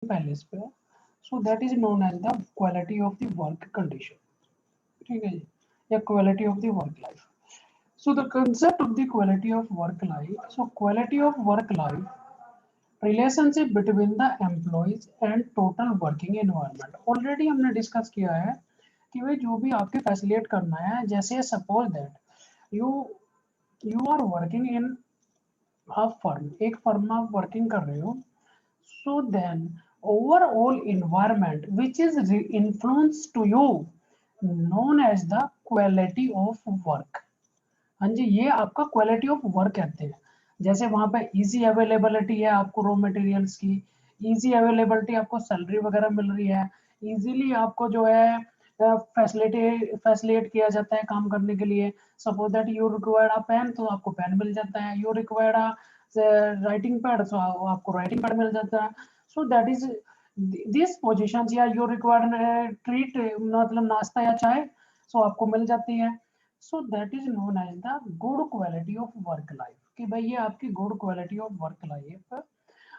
पहले इस पे, so that is known as the quality of the work condition, ठीक है जी, या quality of the work life. So the concept of the quality of work life. So quality of work life relationship between the employees and total working environment. Already हमने discuss किया है कि भाई जो भी आपके फैसिलिटेट करना है, जैसे suppose that you you are working in a firm, एक फर्म में आप वर्किंग कर रहे हो. So then overall environment which is influence to you known as the quality of work. हाँ जी, ये आपका क्वालिटी ऑफ वर्क कहते हैं. जैसे वहां पे इजी अवेलेबिलिटी है आपको रॉ मटेरियल्स की, इजी अवेलेबिलिटी, आपको सैलरी वगैरह मिल रही है, इजीली आपको जो है फैसिलिटेट किया जाता है काम करने के लिए. Suppose that you required a pen, तो आपको पेन मिल जाता है. You required a writing pad, तो आपको राइटिंग पैड मिल जाता है. So that is this position, या यू रिक्वायर्ड ट्रीट, मतलब नाश्ता या चाय, सो आपको मिल जाती है. So that is known as the good quality of work life, कि भाई ये आपकी good quality of work life.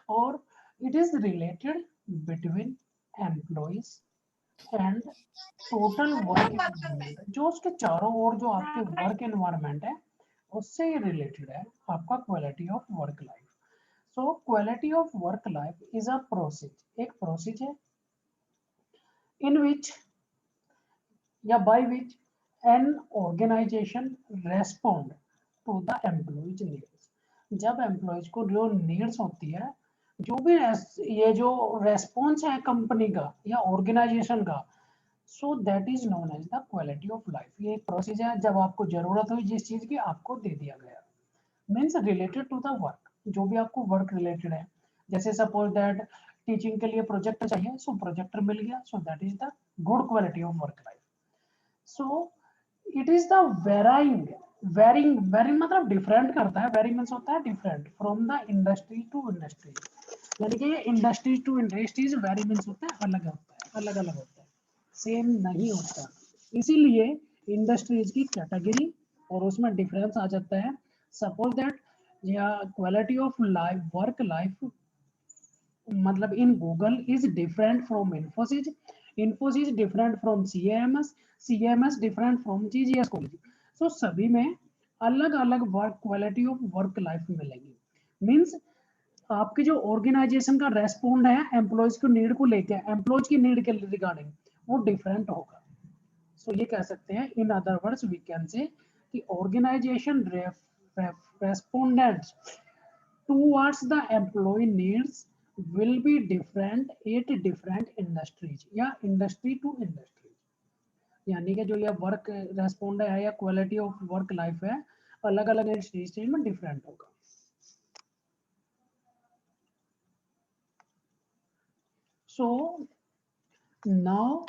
और it is related between employees and total work environment, जो उसके चारों ओर जो आपके वर्क एनवायरमेंट है उससे ये रिलेटेड है आपका quality of work life. So quality of work life is a process, एक प्रोसेस है इन विच या by which an organisation respond to the employees needs. जब एम्प्लॉयज को जो नीड्स होती है, जो भी ये जो रेस्पॉन्स है कंपनी का या ऑर्गेनाइजेशन का, so that is known as the quality of life. ये एक प्रोसेस है, जब आपको जरूरत हुई जिस चीज की आपको दे दिया गया, means related to the work, जो भी आपको वर्क रिलेटेड है. जैसे सपोज दैट टीचिंग के लिए प्रोजेक्टर चाहिए, सो प्रोजेक्टर मिल गया, so that is the good quality of work life. So it is the varying मतलब डिफरेंट करता है. वेरी मीन्स होता है different from the industry to industry, यानी कि ये industry to industries, vary means होता है अलग होता है, अलग अलग होता है, सेम नहीं होता. इसीलिए इंडस्ट्रीज की कैटेगरी और उसमें डिफरेंस आ जाता है. सपोज दैट या quality of life work life मतलब in Google is different from Infosys, Infosys different from CMS, CMS different from GGS college. So सभी में अलग अलग work quality of work life मिलेगी. मीन्स आपके जो ऑर्गेनाइजेशन का रेस्पॉन्ड है एम्प्लॉयज की नीड को लेके, एम्प्लॉयज की नीड के रिगार्डिंग, वो डिफरेंट होगा. सो ये कह सकते हैं, in other words we can say कि organisation respondents towards the employee needs will be different at different industries या industry to industry. यानी कि जो ये वर्क रेस्पॉन्ड है या क्वालिटी ऑफ वर्क लाइफ है, अलग अलग इंडस्ट्रीज में डिफरेंट होगा. सो नाउ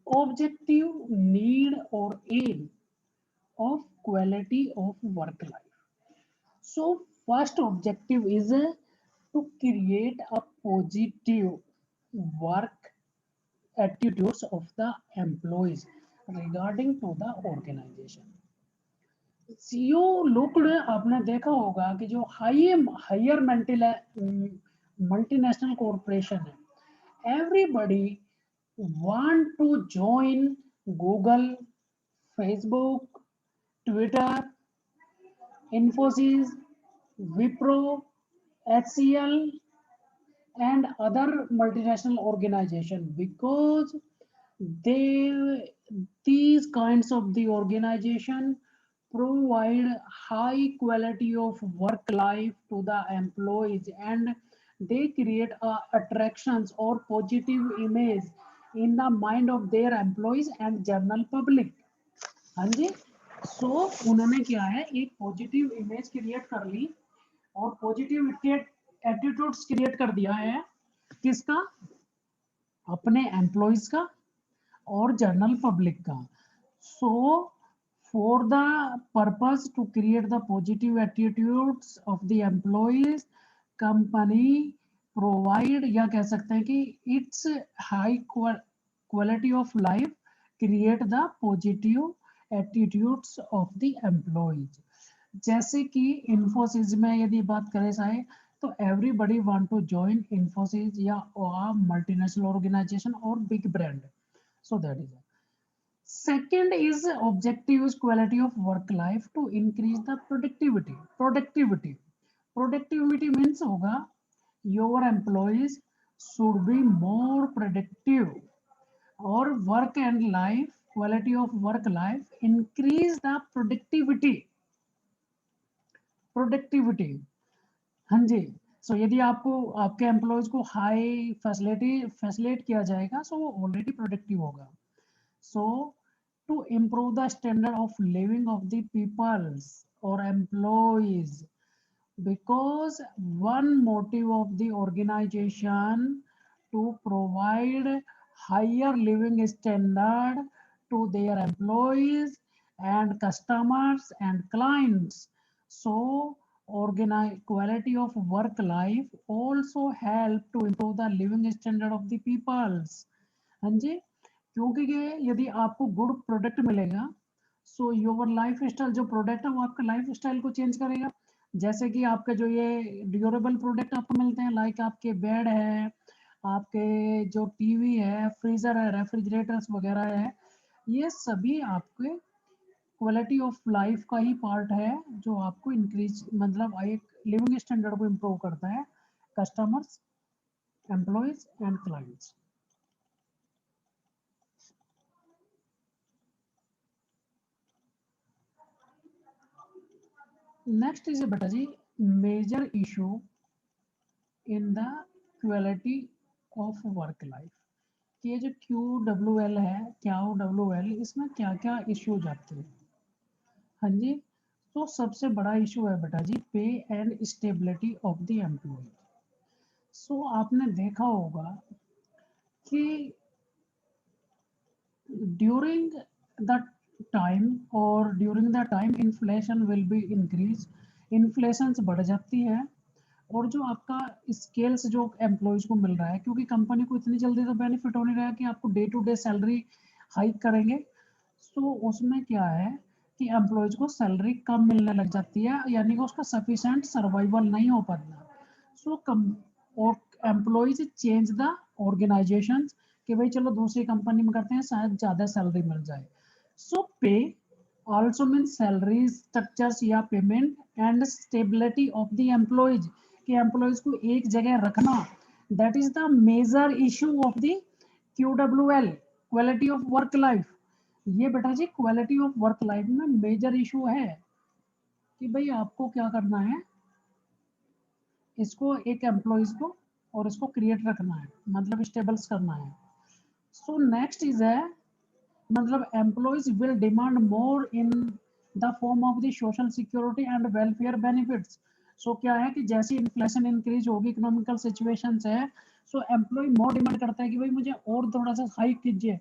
ऑब्जेक्टिव नीड और M of quality of work life. So first objective is to create a positive work attitudes of the employees regarding to the organization. CEO लोग आपने देखा होगा कि जो हायर मल्टीनेशनल कॉरपोरेशन है, everybody want to join Google, Facebook, Twitter, Infosys, Wipro, HCL, and other multinational organization, because they these kinds of the organization provide high quality of work life to the employees, and they create attractions or positive image in the mind of their employees and general public. हाँ जी, सो उन्होंने क्या है, एक positive image create कर ली और positive attitudes create कर दिया है. किसका? अपने एम्प्लॉइज का और जनरल पब्लिक का. So for the purpose to create the positive attitudes of the employees, company provide, या कह सकते हैं कि it's high quality of life create the positive attitudes of the employees. जैसे कि इन्फोसिस में यदि बात करें जाए, तो everybody want to join Infosys या मल्टीनेशनल ऑर्गेनाइजेशन और big brand. So that is. Second is objective is quality of work life to increase the productivity. Productivity means होगा your employees should be more productive, or work and life quality of work life increase the productivity. हाँ जी. सो यदि आपको आपके employees को high facilitate किया जाएगा, सो वो ऑलरेडी प्रोडक्टिव होगा. So to improve the standard of living of the peoples or employees, because one motive of the organization to provide higher living standard to their employees and customers and clients. So organize quality of work life also help to improve the living standard of the peoples. हाँ जी. क्योंकि ये यदि आपको good product मिलेगा, so your life style, जो product है वो आपका लाइफ स्टाइल को चेंज करेगा. जैसे कि आपके जो ये ड्यूरेबल प्रोडक्ट आपको मिलते हैं, लाइक आपके बेड है, आपके जो टीवी है, फ्रीजर है, रेफ्रिजरेटर्स वगैरह है, ये सभी आपके क्वालिटी ऑफ लाइफ का ही पार्ट है, जो आपको इंक्रीज मतलब एक लिविंग स्टैंडर्ड को इम्प्रूव करता है customers, employees and clients. Next is बेटा जी major issue in the quality of work life. ये जो QWL है, QWL, इसमें क्या क्या इश्यूज आते हैं. हाँ जी. तो सबसे बड़ा इशू है बेटा जी pay and stability of the employee. So आपने देखा होगा कि during the time inflation will be increase. Inflation बढ़ जाती है, और जो आपका स्केल्स जो एम्प्लॉयज को मिल रहा है, क्योंकि कंपनी को इतनी जल्दी तो बेनिफिट हो नहीं रहा है कि आपको day to day salary hike करेंगे. सो उसमें क्या है कि एम्प्लॉयज को सैलरी कम मिलने लग जाती है, यानी कि उसका सफिशिएंट सर्वाइवल नहीं हो पाता. सो कम और एम्प्लॉयज चेंज द ऑर्गेनाइजेशन कि भाई चलो दूसरी कंपनी में करते हैं, शायद ज़्यादा सैलरी मिल जाए. सो पे also means salary structures या payment and stability of the employees, कि एम्प्लॉयज को एक जगह रखना, that is the major issue of the QWL, quality of work life. ये बेटा जी क्वालिटी ऑफ वर्क लाइफ में मेजर इशू है कि भाई आपको क्या करना है, इसको एक एम्प्लॉयज को और इसको क्रिएट रखना है, मतलब स्टेबल्स करना है. सो नेक्स्ट इज है मतलब employees will demand more in the form of the social security and welfare benefits. So क्या है कि जैसे इन्फ्लेशन इंक्रीज होगी, इकोनॉमिकल सिचुएशन है, सो एम्प्लॉय मोर डिमांड करता है कि भाई मुझे और थोड़ा सा हाइक कीजिए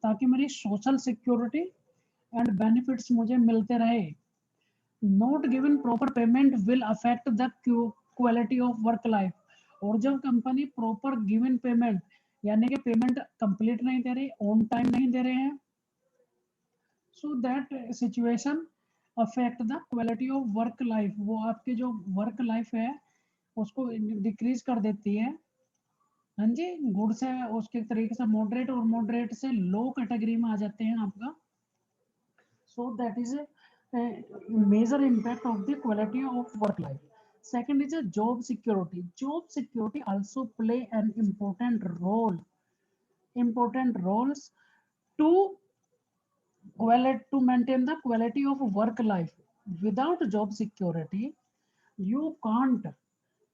ताकि मेरी सोशल सिक्योरिटी एंड बेनिफिट्स मुझे मिलते रहे. Not given proper payment will affect the quality of work life. और जब कंपनी प्रॉपर गिवन पेमेंट, यानी कि पेमेंट कंप्लीट नहीं दे रही, ऑन टाइम नहीं दे रहे हैं, so that situation affect the quality of work life. वो आपके जो वर्क लाइफ है उसको डिक्रीज कर देती है. हाँ जी. गुड से उसके तरीके से मॉडरेट, और मॉडरेट से लो कैटेगरी में आ जाते हैं आपका. So that is major impact of the quality of work life. Second is a job security. Job security also play an important roles to to maintain the quality of work life. Without job security, you can't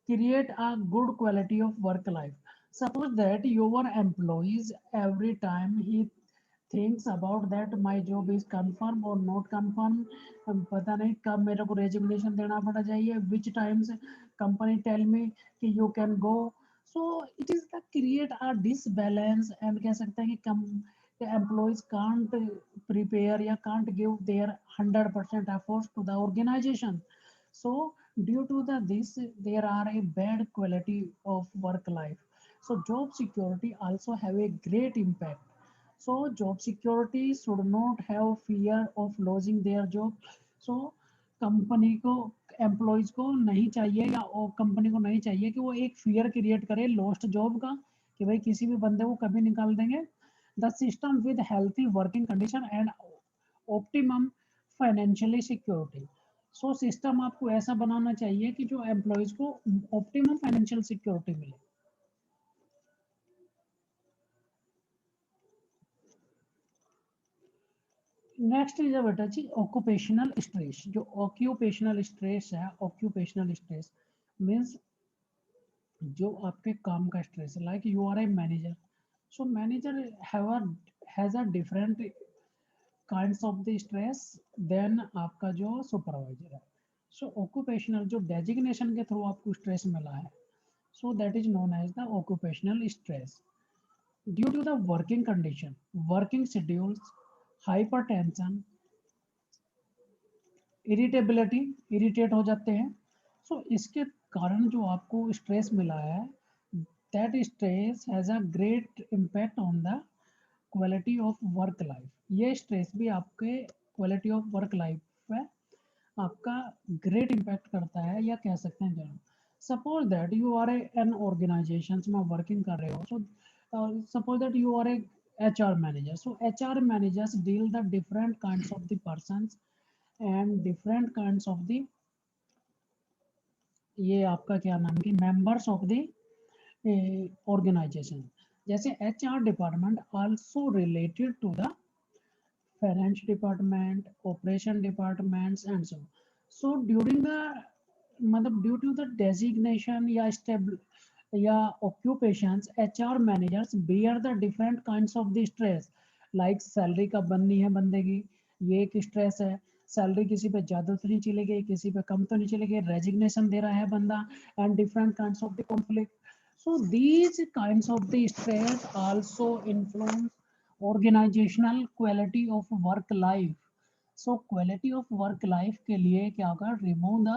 create a good quality of work life. Suppose that your employees every time he thinks about that my job is confirm or not confirm, पता नहीं कब मेरे को resignation देना पड़ जाइए, which times company tell me कि you can go. So it is the create a disbalance, and कह सकते हैं कि the employees can't prepare या can't give their 100% efforts to the organization. So due to this there are a bad quality of work life. So job security also have a great impact. So job security should not have fear of losing their job. So company को employees को नहीं चाहिए या company को नहीं चाहिए कि वो एक फियर क्रिएट करे लॉस्ट जॉब का, कि भाई किसी भी बंदे को कभी निकाल देंगे। The system with healthy working condition and optimum financially security. So system आपको ऐसा बनाना चाहिए कि जो एम्प्लॉयज को ऑप्टिमम फाइनेंशियल सिक्योरिटी मिले। नेक्स्ट इज बेटा जी ऑक्यूपेशनल स्ट्रेस। जो ऑक्यूपेशनल स्ट्रेस है, ऑक्यूपेशनल स्ट्रेस मीन्स जो आपके काम का स्ट्रेस है। Like you are a manager, so manager has a different kinds of the stress than आपका जो सुपरवाइजर है। सो ऑक्यूपेशनल जो डेजिग्नेशन के थ्रू आपको स्ट्रेस मिला है, so that is known as the occupational stress due to the working condition, working schedules, hypertension, irritability, irritate हो जाते हैं। सो इसके कारण जो आपको स्ट्रेस मिला है, that stress has a great impact on the quality of work life. ये स्ट्रेस भी आपके क्वालिटी ऑफ वर्क लाइफ पे आपका ग्रेट इम्पैक्ट करता है, या कह सकते हैं जरूर। Suppose that you are an organization में वर्किंग कर रहे हो, so suppose that you are a HR manager. So HR managers deal the different kinds of the persons and different kinds of the, ये आपका क्या नाम की मेंबर्स ऑफ द ऑर्गेनाइजेशन। जैसे HR department also related to the finance department, operation departments and so during the, मतलब due to the designation या stable या occupations, HR managers bear the different kinds of the stress. Like salary का बननी है बंदे की, ये एक स्ट्रेस है। सैलरी किसी पे ज़्यादा तो नहीं चलेगी, किसी पे कम तो नहीं चलेगी, रेजिग्नेशन दे रहा है बंदा, and different kinds of the conflict. So these kinds of the stress also influence organizational quality of work life. So quality of work life के लिए क्या होगा, remove the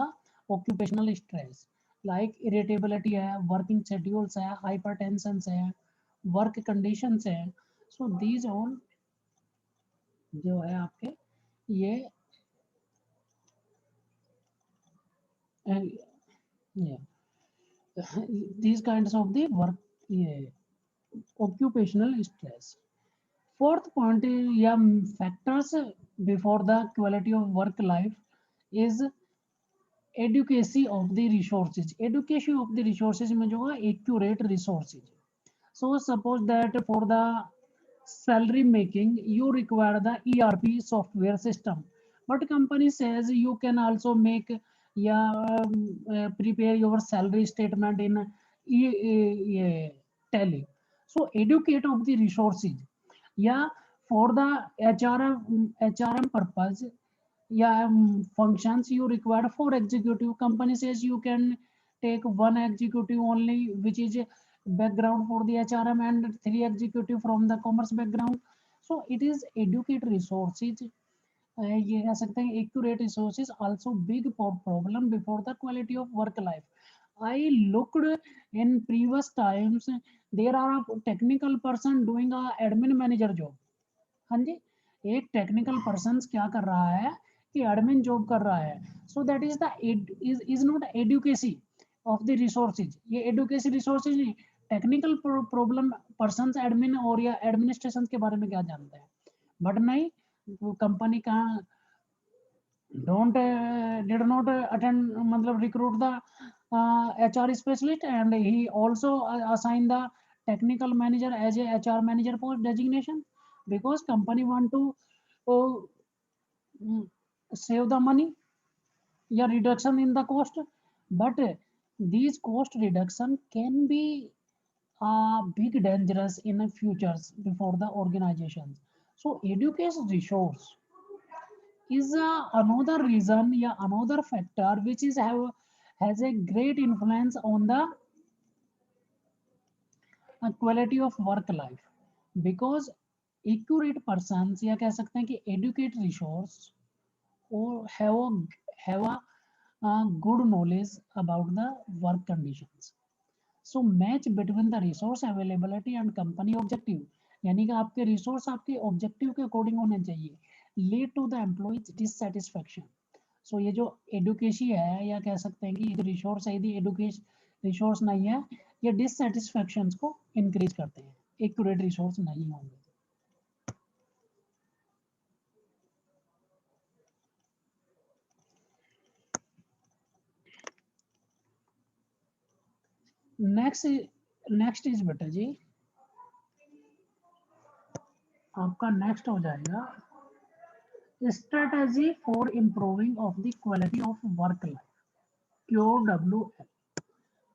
occupational stress like irritability है, working schedules है, hypertension है, work conditions है। So these all जो है आपके ये yeah, these kinds of the work, ये occupational stress। Fourth point या factors before the quality of work life is adequacy of the resources। adequacy of the resources में जो है accurate resources। So suppose that for the salary making you require the ERP software system, but company says you can also make, yeah, prepare your salary statement in Tally। So educate of the resources, yeah, for the HRM purpose, yeah, functions you require for executive. Company says you can take one executive only which is a background for the HRM, and three executive from the commerce background। So it is educate resources, ये कह सकते हैं accurate resources also big problem before the quality of work life। I looked in previous times, there are a technical person doing a admin manager job। हाँ जी, एक technical person क्या कर रहा है कि एडमिन जॉब कर रहा है। So that is the is not adequacy of the resources. ये एडुकेसी रिसोर्सेज नहीं, टेक्निकल प्रॉब्लम पर्सन एडमिन और या एडमिनिस्ट्रेशन के बारे में क्या जानते हैं, बट नहीं, कंपनी का don't did not attend, मतलब recruit the HR specialist, and he also assigned the technical manager as a HR manager post designation, because company want to uh, save the money या reduction in the cost, but these cost reduction can be big dangerous in the futures before the organizations। So education resource is another reason, yeah, another factor which is has a great influence on the quality of work life, because accurate persons या कह सकते हैं कि educate resource or have a good knowledge about the work conditions। So match between the resource availability and company objective, यानी कि आपके resource आपके objective के अकॉर्डिंग होने चाहिए, lead to the employees dissatisfaction. So ये जो एडुकेशन है, या कह सकते हैं कि ये जो रिसोर्स है, यदि एडुकेशन रिसोर्स नहीं है, ये डिससेटिस्फैक्शन को इंक्रीज करते हैं, एक्यूरेट रिसोर्स नहीं होंगे। नेक्स्ट इज बेटा जी, आपका नेक्स्ट हो जाएगा strategy for improving of the quality of work life, QWL।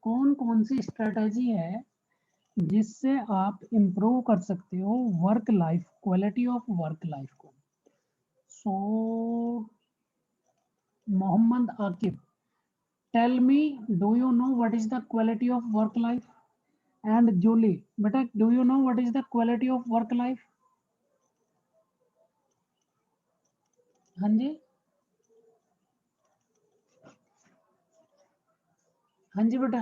कौन कौन सी स्ट्रेटेजी है जिससे आप इम्प्रूव कर सकते हो work life, quality of work life को। So Mohammad Aqib, tell me, do you know what is the quality of work life? And Julie बेटा, do you know what is the quality of work life? हाँ जी, हाँ जी बेटा,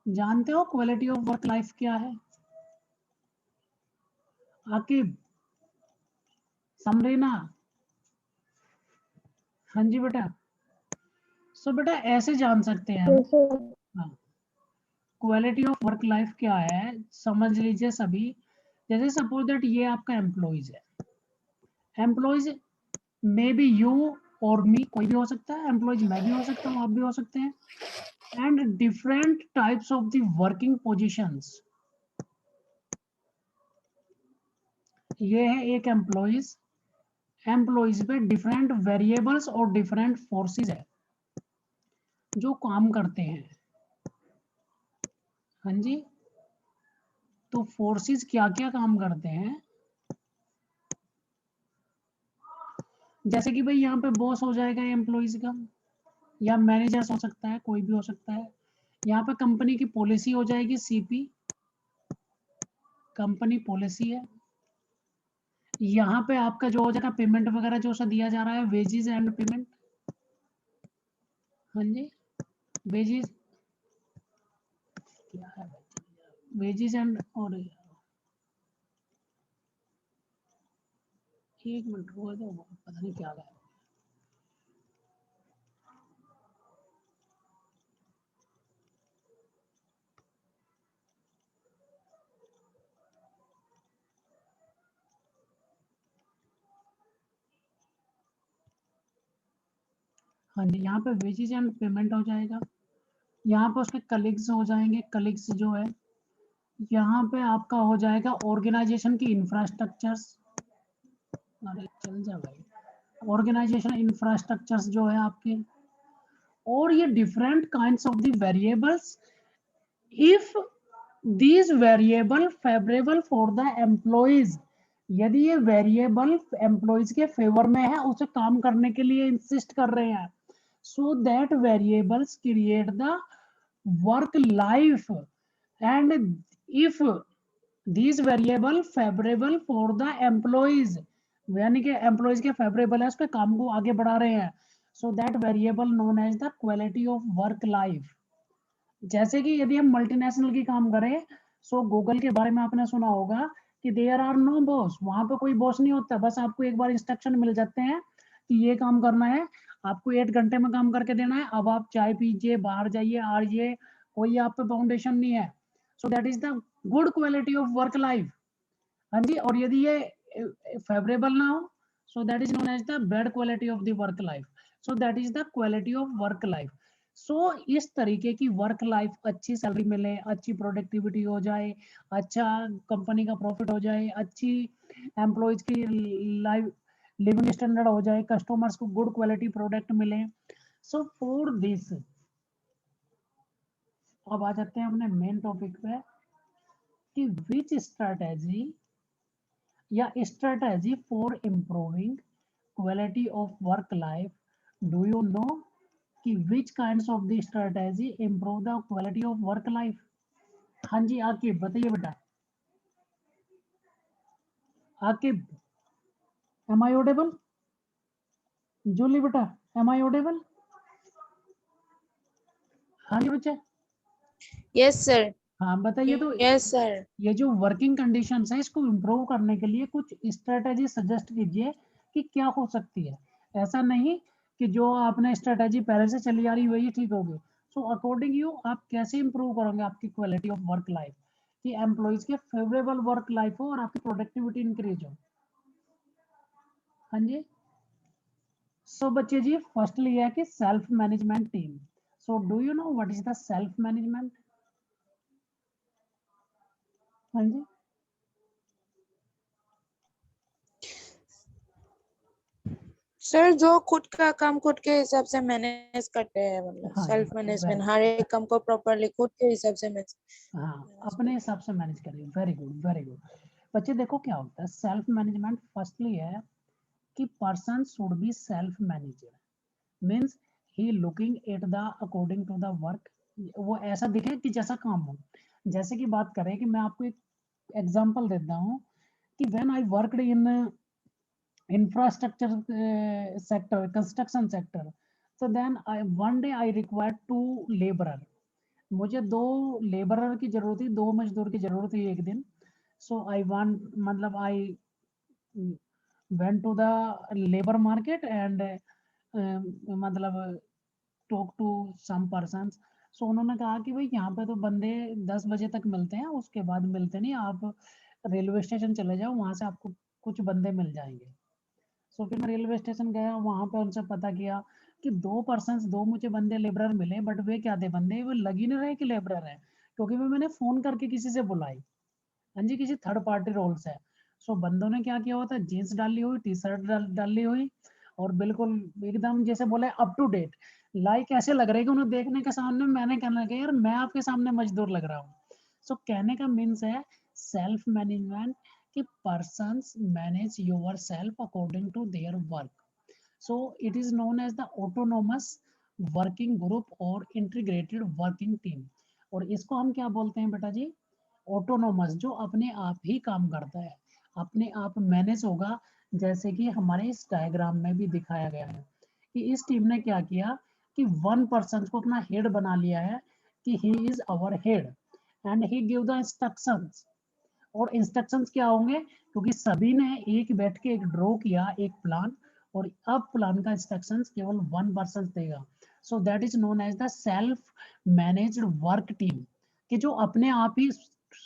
जानते हो quality of work life क्या है? आकिब, समरीना, हाँ जी बेटा। सो बेटा ऐसे जान सकते हैं हम, हाँ, क्वालिटी ऑफ वर्क लाइफ क्या है समझ लीजिए सभी। जैसे सपोज दैट ये आपका एम्प्लॉइज है, एम्प्लॉइज मे बी यू और मी, कोई भी हो सकता है, एम्प्लॉइज मैं भी हो सकता हूँ, आप भी हो सकते हैं, and different types of the working positions. ये है एक एम्प्लॉइज, एम्प्लॉइज पे डिफरेंट वेरिएबल्स और डिफरेंट फोर्सेस है जो काम करते हैं। हाँ जी, तो फोर्सेस क्या क्या काम करते हैं, जैसे कि भाई यहाँ पे बॉस हो जाएगा एम्प्लॉइज का, या मैनेजर्स हो सकता है, कोई भी हो सकता है। यहाँ पे कंपनी की पॉलिसी हो जाएगी CP, कंपनी पॉलिसी है। यहाँ पे आपका जो हो जाएगा पेमेंट वगैरह जो सा दिया जा रहा है, वेजेस एंड पेमेंट। हाँ जी, वेजेस क्या है, वेजेस एंड, और एक मिनट रुको, तो पता नहीं क्या है। हाँ जी, यहाँ पे वेजेस एंड पेमेंट हो जाएगा। यहाँ पे उसके कलीग्स हो जाएंगे, कलीग्स जो है। यहाँ पे आपका हो जाएगा ऑर्गेनाइजेशन की इंफ्रास्ट्रक्चर्स, अरे चल जा भाई, ऑर्गेनाइजेशन इंफ्रास्ट्रक्चर्स जो है आपके, और ये different kinds of the variables if these variable favourable for the employees. यदि ये वेरिएबल एम्प्लॉइज के फेवर में है, उसे काम करने के लिए इंसिस्ट कर रहे हैं, so that variables create the work life, and if these variable favorable for the employees, यानी कि एम्प्लॉइज के फेवरेबल है, उस पे काम को आगे बढ़ा रहे हैं, so that variable known as the quality of work life। जैसे कि यदि हम मल्टीनेशनल की काम करें, सो गूगल के बारे में आपने सुना होगा कि देयर आर नो बॉस, वहां पे कोई बॉस नहीं होता, बस आपको एक बार इंस्ट्रक्शन मिल जाते हैं कि ये काम करना है, आपको 8 घंटे में काम करके देना है, अब आप चाय पीजिए, बाहर जाइए, आइए, कोई आप पे फाउंडेशन नहीं है। So that is the good quality of work life. हाँ जी, और यदि ये फेवरेबल ना हो, so that is known as the bad quality of the work life. So that is the quality of work life. So इस तरीके की वर्क लाइफ, अच्छी सैलरी मिले, अच्छी प्रोडक्टिविटी हो जाए, अच्छा कंपनी का प्रॉफिट हो जाए, अच्छी एम्प्लॉयज की लाइफ लिविंग स्टैंडर्ड हो जाए, कस्टमर्स को गुड क्वालिटी प्रोडक्ट मिले। सो फॉर दिस, अब आ जाते हैं अपने मेन टॉपिक पे कि विच स्ट्रेटेजी या strategy for improving quality of work life do you know, कि which kinds of the strategy improve the quality of work life? हाँ जी आकिब बताइए बेटा, Aqib, am I audible? Julie बेटा, एम आई ऑडिबल? हाँ जी बच्चे, यस सर। हाँ बताइए। तो यस सर। ये जो वर्किंग कंडीशंस है, इसको इम्प्रूव करने के लिए कुछ स्ट्रेटेजी सजेस्ट कीजिए कि क्या हो सकती है। ऐसा नहीं कि जो आपने स्ट्रेटेजी पहले से चली आ रही वही ठीक होगी। सो अकॉर्डिंग यू आप कैसे इंप्रूव करोगे आपकी क्वालिटी ऑफ वर्क लाइफ, कि एम्प्लॉइज के फेवरेबल वर्क लाइफ हो और आपकी प्रोडक्टिविटी इंक्रीज हो। हाँ जी। सो बच्चे जी फर्स्टली है कि self management team. So do you know what is the self management? हाँ जी। सर जो खुद का काम खुद के हिसाब से मैनेज करते हैं, मतलब हाँ जी, सेल्फ मैनेजमेंट, हर वेरी एक काम को प्रॉपरली खुद के हिसाब से मैनेज हाँ अपने करते हिसाब से मैनेज करिए। Very good very good. बच्चे देखो क्या होता है सेल्फ मैनेजमेंट, फर्स्टली है कि person should be self manager, means he looking at the according to the work, वो ऐसा दिखे कि जैसा काम हो। जैसे कि बात करें कि मैं आपको एक एग्जांपल देता हूँ कि when I worked in infrastructure sector, construction sector, so then I one day I required two laborer, मुझे दो लेबरर की जरूरत थी, दो मजदूर की जरूरत थी एक दिन। सो आई वांट मतलब I went to the labour market and मतलब talk to some persons. So उन्होंने कहा कि भाई यहाँ पे तो बंदे 10 बजे तक मिलते हैं, उसके बाद मिलते नहीं, आप रेलवे स्टेशन चले जाओ, वहां से आपको कुछ बंदे मिल जाएंगे। सो फिर मैं रेलवे स्टेशन गया, वहां पे उनसे पता किया कि दो मुझे बंदे लेबरर मिले, बट वे क्या थे बंदे, वो लग ही नहीं रहे कि लेबरर है, क्योंकि वो मैंने फोन करके किसी से बुलाई। हाँ जी, किसी थर्ड पार्टी रोल्स है। सो बंदों ने क्या किया हुआ था, जीन्स डाली हुई, टी शर्ट डाली हुई, और बिल्कुल एकदम जैसे बोले अप टू डेट, लाइक ऐसे लग रहे कि उन्हें देखने के सामने मैंने कहने लगा यार मैं आपके सामने मजदूर लग रहा हूँ। सो कहने का मीन्स है सेल्फ मैनेजमेंट, कि persons manage your self according to their work. So it is known as the autonomous working group और integrated working team। और इसको हम क्या बोलते हैं बेटा जी? ऑटोनोमस, जो अपने आप ही काम करता है, अपने आप मैनेज होगा। जैसे कि हमारे इस डायग्राम में भी दिखाया गया है कि इस टीम ने क्या किया कि वन पर्सन को अपना हेड बना लिया है, कि he is our head and he give the instructions. और इंस्ट्रक्शंस क्या होंगे, क्योंकि सभी ने एक बैठ के एक ड्रॉ किया एक प्लान, और अब प्लान का इंस्ट्रक्शंस केवल वन पर्सन देगा। So that is known as the self managed work team, कि जो अपने आप ही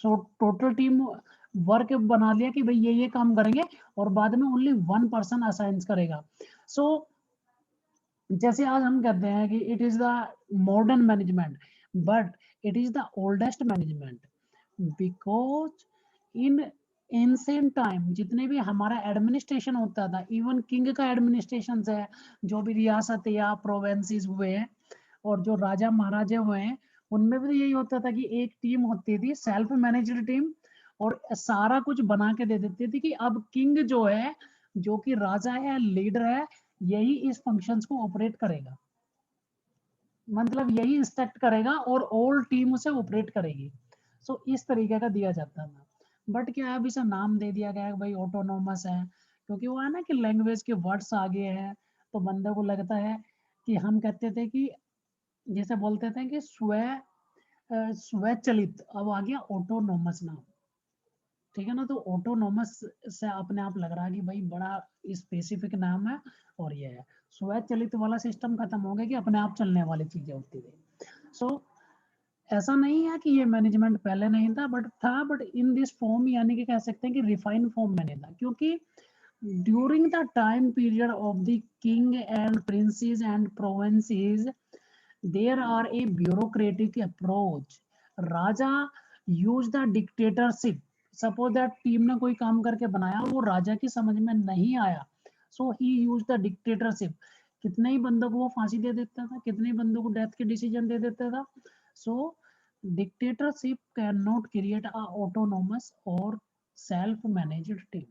टोटल टीम वर्क बना लिया कि भाई ये काम करेंगे, और बाद में ओनली वन पर्सन असाइन करेगा। सो जैसे आज हम कहते हैं कि it is the modern management, but it is the oldest management, because in ancient time जितने भी हमारा एडमिनिस्ट्रेशन होता था, इवन किंग का एडमिनिस्ट्रेशन है, जो भी रियासत या प्रोवेंसेस हुए हैं और जो राजा महाराजे हुए हैं, उनमें भी यही होता था कि एक टीम होती थी सेल्फ मैनेज्ड टीम, और सारा कुछ बना के दे देती थी कि अब किंग जो है, जो कि राजा है, लीडर है, यही इस फंक्शंस को ऑपरेट करेगा, मतलब यही इंस्ट्रक्ट करेगा और ऑल टीम उसे ऑपरेट करेगी। सो इस तरीके का दिया जाता था। बट क्या अब इसे नाम दे दिया गया है भाई ऑटोनोमस है, क्योंकि वो है ना कि लैंग्वेज के वर्ड्स आगे हैं, तो बंदे को लगता है कि हम कहते थे कि जैसे बोलते थे कि स्वचलित, अब आ गया ऑटोनोमस नाम। ठीक है ना, तो ऑटोनोमस से अपने आप लग रहा है कि भाई बड़ा स्पेसिफिक नाम है, और ये है स्वचालित वाला सिस्टम खत्म हो गया कि अपने आप चलने वाली चीजें होती थी। सो ऐसा नहीं है कि ये मैनेजमेंट पहले नहीं था, बट था, बट इन दिस फॉर्म, यानी कि कह सकते हैं कि रिफाइंड फॉर्म में नहीं था, क्योंकि during the time period of the king and princes and provinces there are a bureaucratic approach. Raja use the dictatorship, suppose that team ने कोई काम करके बनाया, वो राजा की समझ में नहीं आया, सो ही यूज द डिक्टेटरशिप, कितने ही बंदों को वो फांसी दे देता था, कितने ही बंदों को डेथ के डिसीजन दे देता था। So dictatorship can not create a autonomous और सेल्फ मैनेज्ड टीम।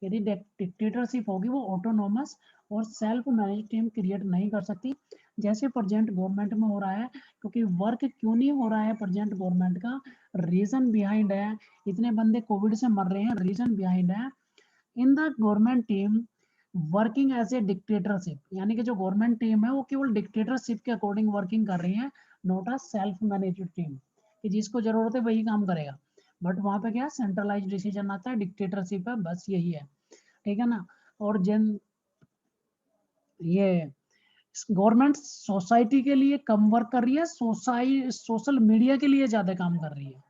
यदि डिक्टेटरशिप होगी वो ऑटोनोमस और सेल्फ मैनेज टीम क्रिएट नहीं कर सकती, जैसे प्रेजेंट गवर्नमेंट में हो रहा है। क्योंकि वर्क क्यों नहीं हो रहा है प्रेजेंट गवर्नमेंट का, रीजन बिहाइंड है, इतने बंदे कोविड से मर रहे हैं, रीजन बिहाइंड है in the government team working as a dictatorship, यानी कि जो गवर्नमेंट टीम है वो केवल डिक्टेटरशिप के अकॉर्डिंग वर्किंग कर रही है, not a self managed team, कि जिसको जरूरत है वही काम करेगा। बट वहां पे क्या सेंट्रलाइज डिसीजन आता है, डिक्टेटरशिप है, बस यही है। ठीक है ना। और जिन ये गवर्नमेंट सोसाइटी के लिए कम वर्क कर रही है, सोशल मीडिया के लिए ज्यादा काम कर रही है.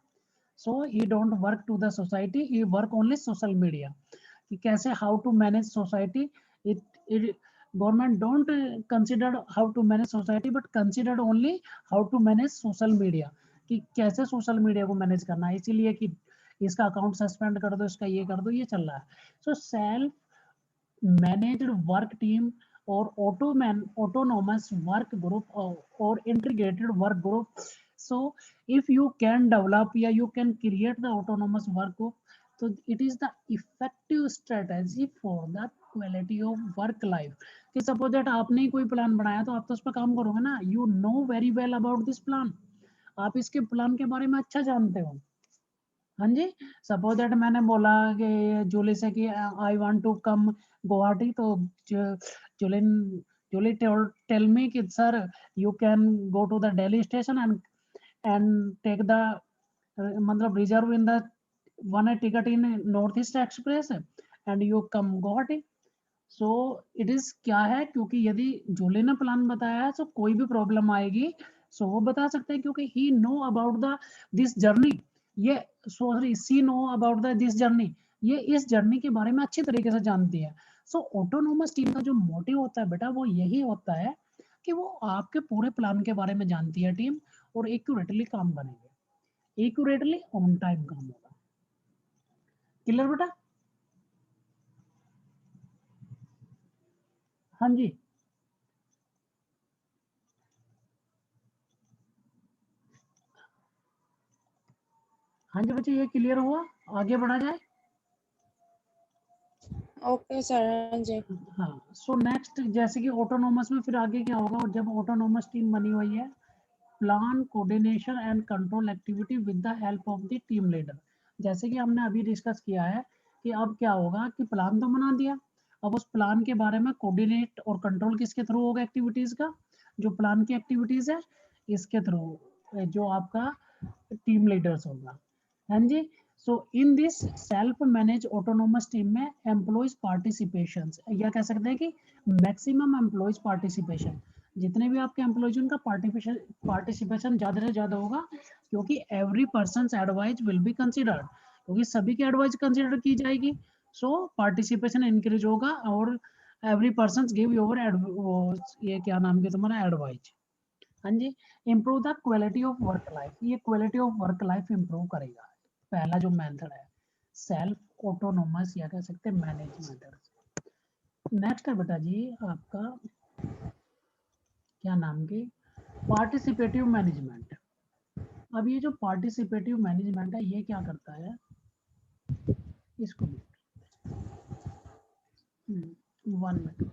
So he don't work to the society, he work only social media. कि कैसे how to manage society. It government don't consider how to manage society but considered only how to manage social media, कि कैसे social media को manage करना है. इसीलिए कि इसका अकाउंट सस्पेंड कर दो, इसका ये कर दो, ये चल रहा है. So self managed work team or autonomous work group or integrated work group. So if you can develop, yeah, you can create the autonomous work group, so it is the effective strategy for the quality of work life. कि suppose that आपने ही कोई plan बनाया तो आप तो उस पर काम करोगे ना. You know very well about this plan, आप इसके प्लान के बारे में अच्छा जानते हो. हाँ जी. सपोज दैट मैंने बोला कि जूली से कि I want to come Guwahati, तो जूलिन जूली टेल मी कि sir you can go to the Delhi station and take the मतलब reserve in the one ticket in North East Express and you come Guwahati. So it is क्या है, क्योंकि यदि जूली ने plan बताया है तो कोई भी प्रॉब्लम आएगी सो वो बता सकते हैं, क्योंकि he know about the this journey. ये sorry she know about the this journey, ये इस जर्नी के बारे में अच्छी तरीके से जानती है. सो ऑटोनोमस टीम का जो मोटिव होता है बेटा वो यही होता है कि वो आपके पूरे प्लान के बारे में जानती है टीम, और एक्यूरेटली काम करेंगे, एक्यूरेटली ऑन टाइम काम होगा. क्लियर बेटा? हाँ जी. हाँ जी बच्चे, ये क्लियर हुआ? आगे बढ़ा जाए. Okay sir. हाँ जी. हाँ. सो नेक्स्ट जैसे कि ऑटोनोमस में फिर आगे क्या होगा, और जब ऑटोनोमस टीम बनी हुई है, plan coordination and control activity with the help of the team leader. जैसे कि हमने अभी डिस्कस किया है कि अब क्या होगा कि प्लान तो बना दिया, अब उस प्लान के बारे में कोऑर्डिनेट और कंट्रोल किसके थ्रू होगा, एक्टिविटीज का, जो प्लान की एक्टिविटीज है इसके थ्रू, जो आपका टीम लीडर्स होगा. हाँ जी. So in this self manage autonomous team में एम्प्लॉइज पार्टिसिपेशन, या कह सकते हैं कि मैक्सिमम एम्प्लॉइज पार्टिसिपेशन, जितने भी आपके एम्प्लॉइज उनका पार्टिसिपेशन ज्यादा से ज्यादा होगा, क्योंकि every person advice will be considered, क्योंकि सभी की एडवाइस कंसिडर की जाएगी. सो पार्टिसिपेशन इंक्रीज होगा और एवरी पर्सन गिव योर ये क्या नाम के तुम्हारा एडवाइस. हाँ जी. Improve the quality of work life, ये quality of work life improve करेगा. पहला जो मेथड है सेल्फ ऑटोनोमस, या कह सकते हैं मैनेज मेथड. नेक्स्ट है बेटा जी आपका क्या नाम की पार्टिसिपेटिव मैनेजमेंट. अब ये जो पार्टिसिपेटिव मैनेजमेंट है ये क्या करता है, इसको 1 मिनट.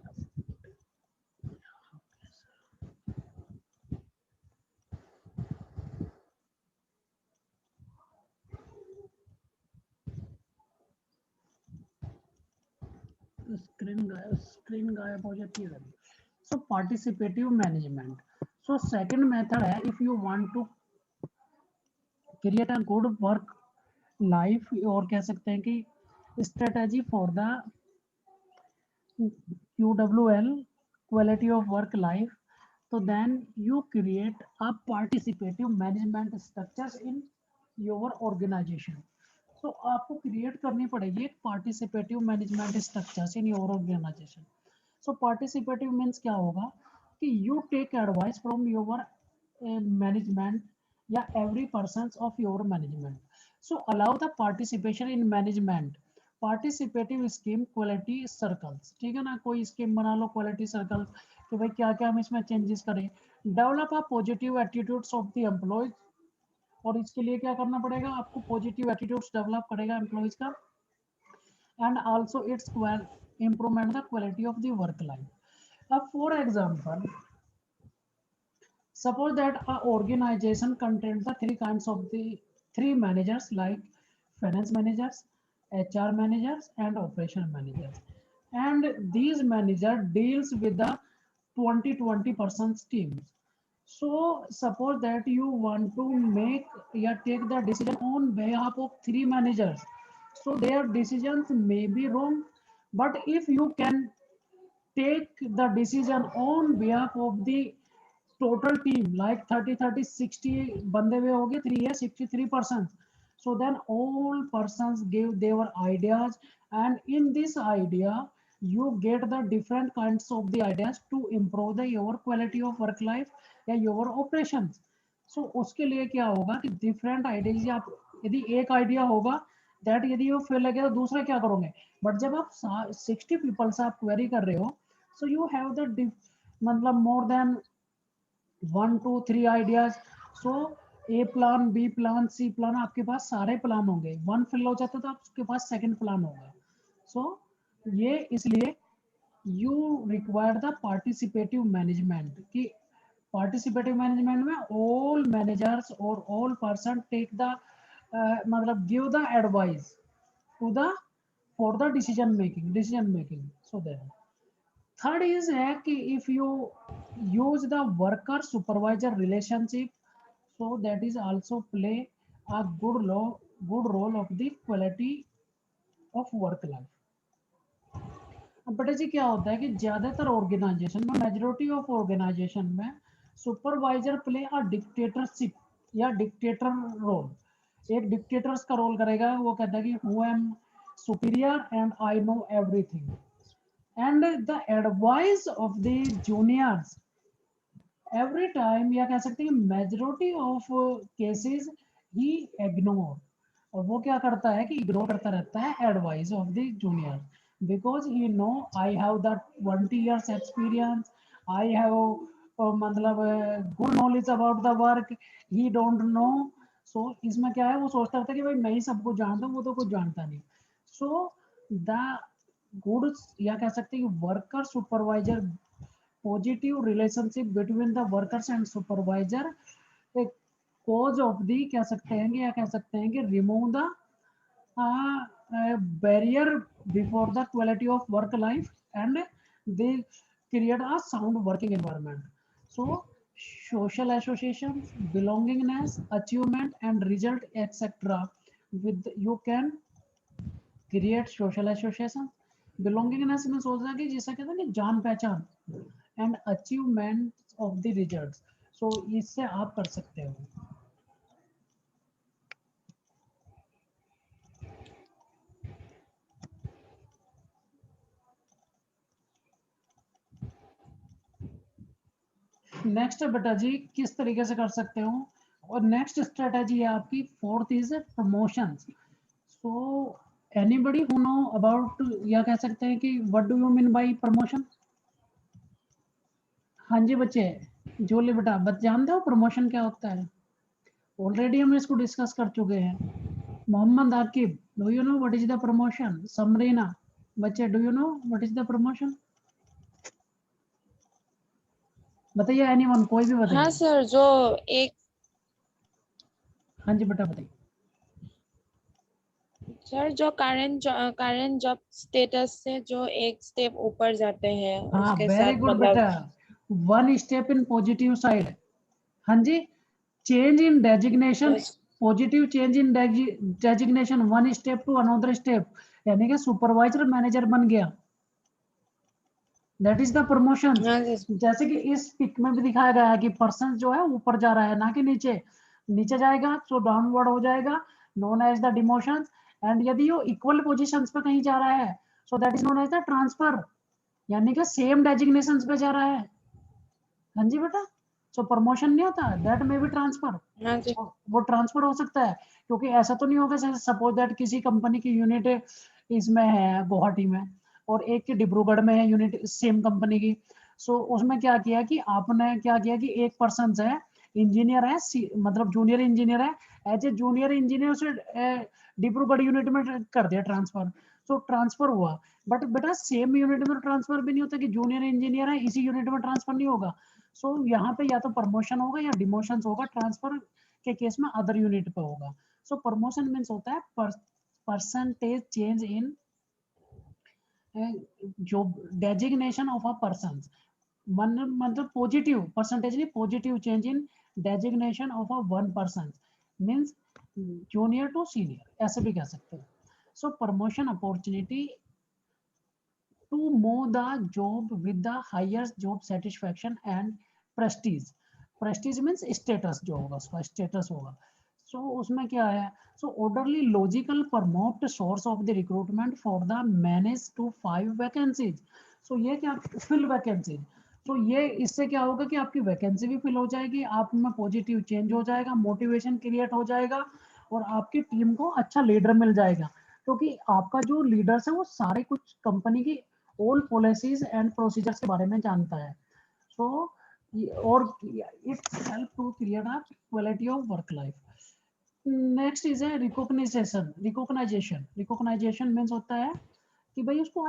स्क्रीन गायब हो जाती है. So participative management. So second method है, if you want to create a good work life, और कह सकते हैं कि strategy for the QWL, quality of work life. So then you create a participative management structures in your organization. So आपको create करनी पड़ेगी एक participative management structures in your organisation. So participative means क्या होगा कि you take advice from your management या every person of your management. So allow the participation in management participative scheme quality circles. ठीक है ना, कोई स्कीम बना low quality circle कि भाई क्या क्या हम इसमें चेंजेस करें. Develop a positive attitudes of the employees, और इसके लिए क्या करना पड़ेगा आपको, पॉजिटिव एटीट्यूड्स डेवलप करेगा एम्प्लॉयज का. And also its improvement the quality of the work life. अब for example suppose that a organization contains the three kinds of the three managers like finance managers, HR managers and operation managers, and these manager deals with the 20% teams. So suppose that you want to make या take the decision on behalf of three managers, so their decisions may be wrong, but if you can take the decision on behalf of the total team, like 30 30 60 बंदे हुए हो गए 3 है 63%. So then all persons give their ideas, and in this idea you get the different kinds of the ideas to improve the your quality of work life या your operations. So उसके लिए क्या होगा कि डिफरेंट आइडियाज, आप यदि एक idea होगा दैट यदि वो फेल लगे तो दूसरा क्या करोगे, बट जब आप 60 पीपल से आप क्वेरी कर रहे हो, सो यू हैव द मतलब मोर देन 1 2 3 आइडियाज. सो ए प्लान, बी प्लान, सी प्लान, आपके पास सारे प्लान होंगे. वन फेल हो जाता तो आपके पास सेकंड प्लान होगा. सो ये इसलिए you require the participative management कि पार्टिसिपेटिव मैनेजमेंट में ऑल मैनेजर्स और ऑल पर्सन टेक द मतलब give the advice to the for the decision making. So that third is है कि if you use the worker supervisor relationship, so that is also play a good role of the quality of work life. अब बेटा जी क्या होता है कि ज्यादातर organisation में, मेजोरिटी ऑफ ऑर्गेनाइजेशन में सुपरवाइजर प्ले अ डिक्टेटरशिप या डिक्टेटर रोल. एक डिक्टेटर्स का रोल करेगा, वो कहता है कि who am superior and I know everything, and the advice of the juniors every time, या कह सकते हैं majority of cases he ignore. और वो क्या करता है कि इग्नोर करता रहता है advice of the junior, because he know I have the 20 years experience, I have मतलब good knowledge about the work, he don't know. So इसमें क्या है, वो सोचता रहता है कि भाई मैं ही सब कुछ जानता हूँ, वो तो कुछ जानता नहीं. सो द गुड, या कह सकते हैं worker supervisor positive relationship between the workers and supervisor, a cause of the कह सकते हैं कि, या कह सकते हैं कि remove the barrier before the quality of work life, and they create a sound working environment. So social associations, belongingness, achievement and result etc. with you can create social association. Belongingness में सोच रहा है कि जिसे कहते हैं कि जान पहचान, and achievement of the results. So इससे आप कर सकते हो. नेक्स्ट बेटा जी किस तरीके से कर सकते हो, और नेक्स्ट स्ट्रेटेजी है आपकी fourth is promotions. So anybody who know about, या कह सकते हैं कि what do you mean by promotion. हाँ जी बच्चे, जोले बेटा बच जानते हो प्रमोशन क्या होता है. ऑलरेडी हम इसको डिस्कस कर चुके हैं. Mohammad Aqib, do you know what is the promotion. Samreena, बच्चे do you know what is the promotion. बताइए एनीवन, कोई भी बताइए. हाँ सर, जो एक, हाँ जी बेटा बताइए. सर जो करंट जॉब स्टेटस से जो एक स्टेप ऊपर जाते हैं हाँ उसके वेरी साथ गुड मतलब. बेटा, one step in positive side. हाँ जी, change in designation, Yes. Positive change in designation, one step to another step, यानी कि सुपरवाइजर मैनेजर बन गया. That is the promotion. हाँ सर. जैसे कि इस पिक में भी दिखाया गया है कि पर्सन जो है ऊपर जा रहा है, ना कि नीचे. नीचे जाएगा तो डाउनवर्ड हो जाएगा, known as the demotion. And यदि वो इक्वल पोजीशंस पे कहीं जा रहा है, so that is known as the transfer, यानी कि सेम डेजिग्नेशंस पे जा रहा है. हाँ जी बेटा, सो प्रमोशन नहीं होता, दैट में भी ट्रांसफर. हाँ जी. वो ट्रांसफर हो सकता है, क्योंकि ऐसा तो नहीं होगा सपोज दैट किसी कंपनी की यूनिट इसमें है गुवाहाटी में, और एक की डिब्रूगढ़ में है यूनिट सेम कंपनी की. सो उसमें क्या किया कि आपने क्या किया कि एक पर्सन है, इंजीनियर है, मतलब जूनियर इंजीनियर है, एज ए जूनियर इंजीनियर से डिब्रूगढ़ यूनिट में कर दिया ट्रांसफर. सो ट्रांसफर हुआ, बट बेटा सेम यूनिट में ट्रांसफर भी नहीं होता कि जूनियर इंजीनियर है इसी यूनिट में ट्रांसफर नहीं होगा. सो यहाँ पे या तो प्रमोशन होगा या डिमोशन होगा, ट्रांसफर के केस में अदर यूनिट पे होगा. सो प्रमोशन मीन्स होता है परसेंटेज चेंज इन जो डेजिग्नेशन ऑफ अ पर्सन, मतलब पॉजिटिव परसेंटेज नहीं, positive change in designation of a one person, means junior to senior, ऐसे भी कह सकते हैं. So promotion opportunity to move the job with the highest job satisfaction and prestige. Prestige means status, जो होगा उसका status होगा. So उसमें क्या है? So orderly logical promote source of the recruitment for the manage to 5 vacancies. So ये क्या fill vacancies. तो ये इससे क्या होगा कि आपकी वैकेंसी भी फिल हो जाएगी, आप में पॉजिटिव चेंज हो जाएगा, मोटिवेशन क्रिएट हो जाएगा और आपकी टीम को अच्छा लीडर मिल जाएगा, क्योंकि आपका जो लीडर्स है वो सारे कुछ कंपनी की ऑल पॉलिसीज एंड प्रोसीजर्स के बारे में जानता है. सो और it's help to create a quality of work life. Next is है रिकॉग्नाइजेशन. रिकॉग्नाइजेशन मीन्स होता है कि भाई उसको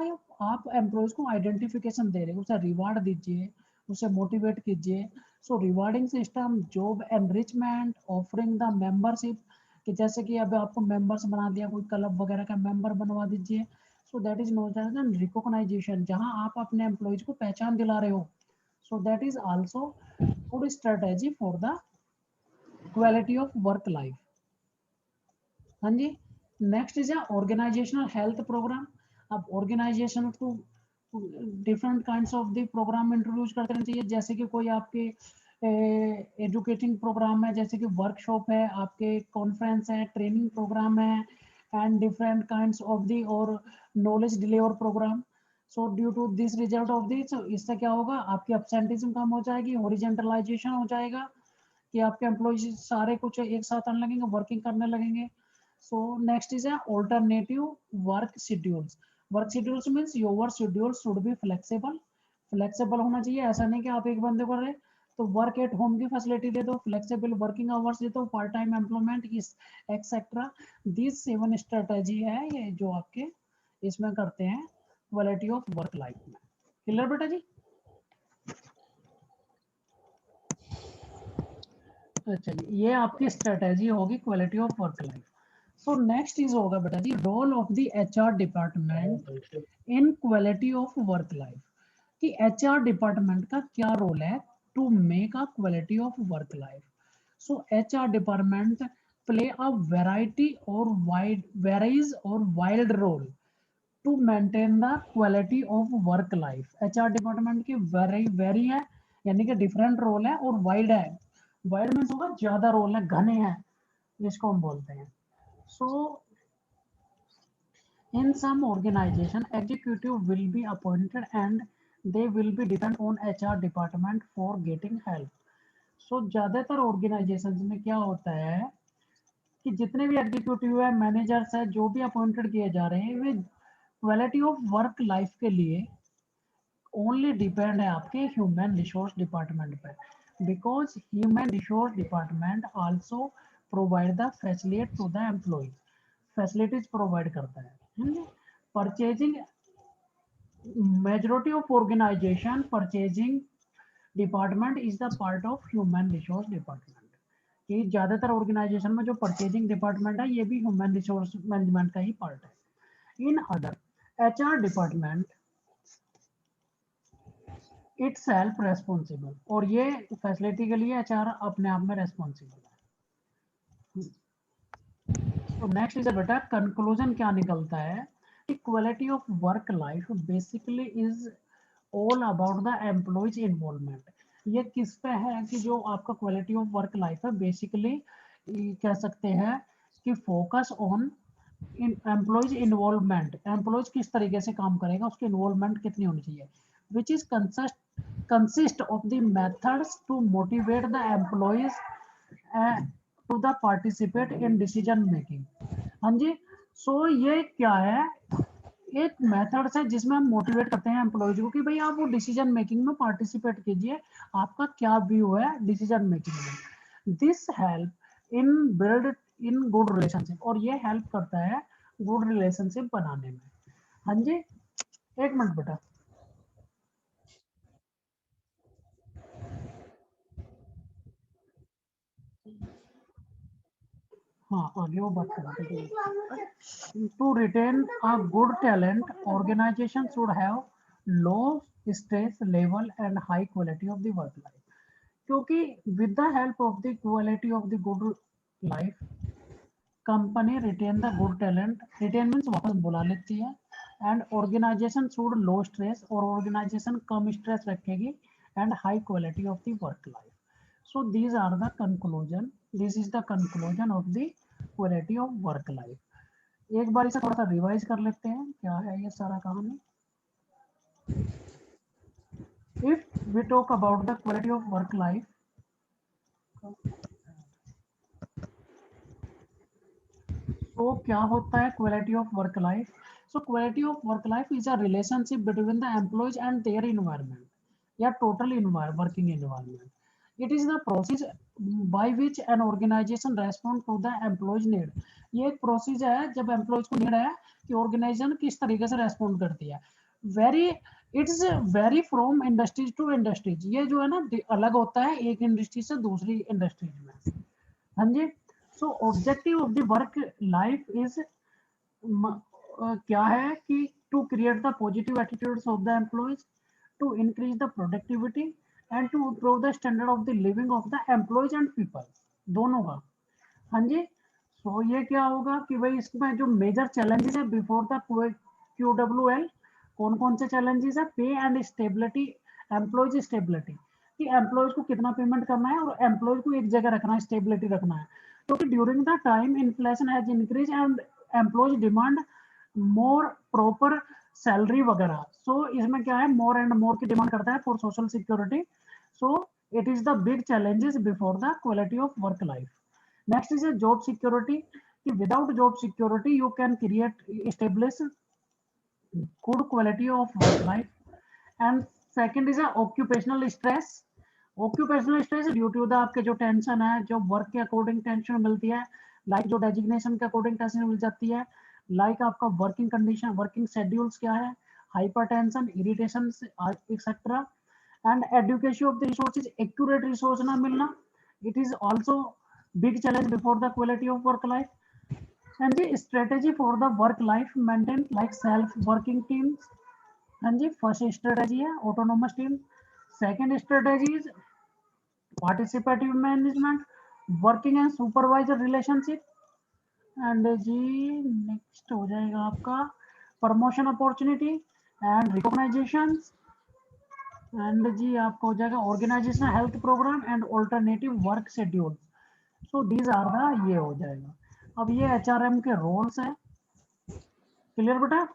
आप एम्प्लॉयज को आइडेंटिफिकेशन दे रहे हैं, उसे रिवार्ड दीजिए, उसे मोटिवेट कीजिए. So rewarding system, job enrichment, offering the membership, कि जैसे कि अब आपको मेंबर्स बना दिया, कोई क्लब वगैरह का मेंबर बनवा दीजिए. So that is known as recognization, जहां आप अपने एम्प्लॉयज को पहचान दिला रहे हो. So that is also good strategy for the quality of work life. हाँ जी. Next is organisational health programme. अब ऑर्गेनाइजेशन को different kinds of the programme introduce करते रहना चाहिए, जैसे कि कोई आपके एजुकेटिंग प्रोग्राम है, जैसे कि वर्कशॉप है, आपके कॉन्फ्रेंस है, ट्रेनिंग प्रोग्राम है, and different kinds of the और knowledge deliver programme. So due to this result of this, इससे क्या होगा, आपकी एब्सेंटिज्म कम हो जाएगी, हॉरिजॉन्टलाइजेशन हो जाएगा, कि आपके एम्प्लॉयज सारे कुछ एक साथ आने लगेंगे, वर्किंग करने लगेंगे. So next is a alternative work schedules. Work schedules means your schedule should be flexible. Flexible होना चाहिए, ऐसा नहीं कि आप एक बंदे को रहे तो वर्क एट होम की फैसिलिटी दे दो, फ्लेक्सिबल वर्किंग आवर्स दे दो, पार्ट टाइम एम्प्लॉयमेंट इस एक्सेट्रा. दिस 7 स्ट्रेटेजी है ये जो आपके इसमें करते हैं क्वालिटी ऑफ वर्क लाइफ में. क्लियर बेटा जी? अच्छा जी, ये आपकी स्ट्रेटेजी होगी quality of work life. So next is होगा बेटा जी role of the HR department in quality of work life. कि एचआर डिपार्टमेंट का क्या रोल है to make a quality of work life. So HR department play a variety और wide varies और wild role to maintain the quality of work life. HR department की very है, यानी कि डिफरेंट रोल है, और वाइड है. वाइड मीन्स होगा ज्यादा रोल है, घने हैं, जिसको हम बोलते हैं. सो in some organization executive will be appointed and they will be depend on HR department for getting help. So ज्यादातर ऑर्गेनाइजेशंस में क्या होता है कि जितने भी एग्जीक्यूटिव है, मैनेजर्स है, जो भी अपॉइंटेड किए जा रहे हैं, वे क्वालिटी ऑफ वर्क लाइफ के लिए ओनली डिपेंड है आपके ह्यूमन रिसोर्स डिपार्टमेंट पर, because human resource department also provide the facility to the employ. Facilities provide करता है. Purchasing, majority of organization purchasing department is the part of human resource department. कि ज्यादातर organisation में जो purchasing department है ये भी ह्यूमन रिसोर्स मैनेजमेंट का ही पार्ट है. In other HR department it's self responsible, और ये फैसिलिटी के लिए एचआर अपने आप में रेस्पॉन्सिबल है. तो नेक्स्ट इज बेटा कंक्लूजन क्या निकलता है कि quality of work life basically is all about the employees involvement. ये किस पे है कि जो आपका क्वालिटी ऑफ वर्क लाइफ है बेसिकली कह सकते हैं कि focus on employees involvement. Employees किस तरीके से काम करेगा, उसकी इन्वॉल्वमेंट कितनी होनी चाहिए, which is consist of the methods to motivate the employees to the participate in decision making. हाँ जी. सो ये क्या है, एक मेथड्स है जिसमें हम मोटिवेट करते हैं एम्प्लॉयज को कि भाई आप वो डिसीजन मेकिंग में पार्टिसिपेट कीजिए, आपका क्या व्यू है डिसीजन मेकिंग में. This help in build in good relationship, और ये हेल्प करता है गुड रिलेशनशिप बनाने में. हाँ जी, एक मिनट बेटा. हाँ आगे वो बात करेंगे. To retain a good talent organisation should have low stress level and high quality of the work life. क्योंकि with the help of the quality of the good life company retain the good talent. Retain means वापस बुला लेती है, and organisation should low stress, और organisation कम stress रखेगी, and high quality of the work life. So these are the conclusion, this is the conclusion of the quality of work life. एक बार इसे थोड़ा सा रिवाइज कर लेते हैं, क्या है ये सारा कहानी. If we talk about the quality of work life, तो क्या होता है quality of work life. So quality of work life is a relationship between the employees and their environment, या total working environment. It is the process by which an organisation respond to the employees need. ये एक process है जब employees को need है कि organisation किस तरीके से रेस्पॉन्ड करती है. Vary it's vary from industries to industries. ये जो है ना अलग होता है एक इंडस्ट्री से दूसरी इंडस्ट्रीज में. हाँ जी. So objective of the work life is क्या है कि to create the positive attitudes of the employees, to increase the productivity, and to improve the standard of the living of the employees and people, दोनों का. हाँ जी. सो ये क्या होगा कि भाई इसमें जो मेजर चैलेंजेस है बिफोर द QWL, कौन कौन से चैलेंजेस है. पे एंड स्टेबिलिटी, एम्प्लॉयज स्टेबिलिटी, कि एम्प्लॉयज को कितना पेमेंट करना है और एम्प्लॉयज को एक जगह रखना है, स्टेबिलिटी रखना है. क्योंकि during the time inflation has increase and employees demand more proper salary वगैरह. सो इसमें क्या है, मोर एंड मोर की डिमांड करता है for social security. So it is the big challenges before the quality of work life. Next is job security, कि without job security you can create establish good quality of work life. And second is occupational stress. Occupational stress due to the आपके जो tension है, जो work के according tension मिलती है, like जो designation के अकॉर्डिंग टेंशन मिल जाती है, लाइक आपका वर्किंग कंडीशन, वर्किंग शेड्यूल्स क्या है, hypertension, irritation etcetera. And education of the resources, accurate resource ना मिलना, it is also big challenge before the quality of work life. And the strategy for the work life maintain, like self working teams. हाँ जी. First strategy है autonomous team. Second strategy is participative management, working and supervisor relationship. And जी next हो जाएगा आपका promotion opportunity and recognization. And जी आपका हो जाएगा organisational health program and alternative work schedule. So these are the, ये हो जाएगा. अब ये HRM के रोल्स है. क्लियर बेटा.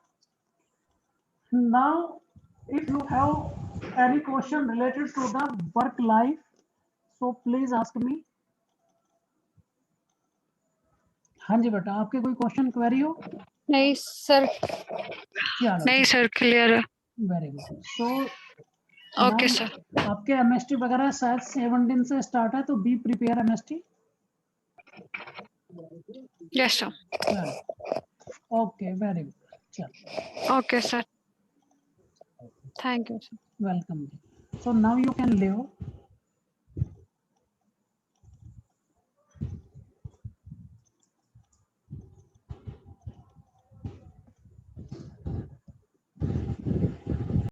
Now, if you have any question related to the work life, so please ask me. हाँ जी बेटा, आपके कोई क्वेश्चन क्वेरी हो? नहीं सर, चलो नहीं सर, क्लियर है. Very good. So okay sir. आपके MST वगैरह शायद 17 से स्टार्ट है, तो be prepare MST. Yes sir. Okay very good. चलो okay sir. Thank you sir. Welcome. So now you can leave.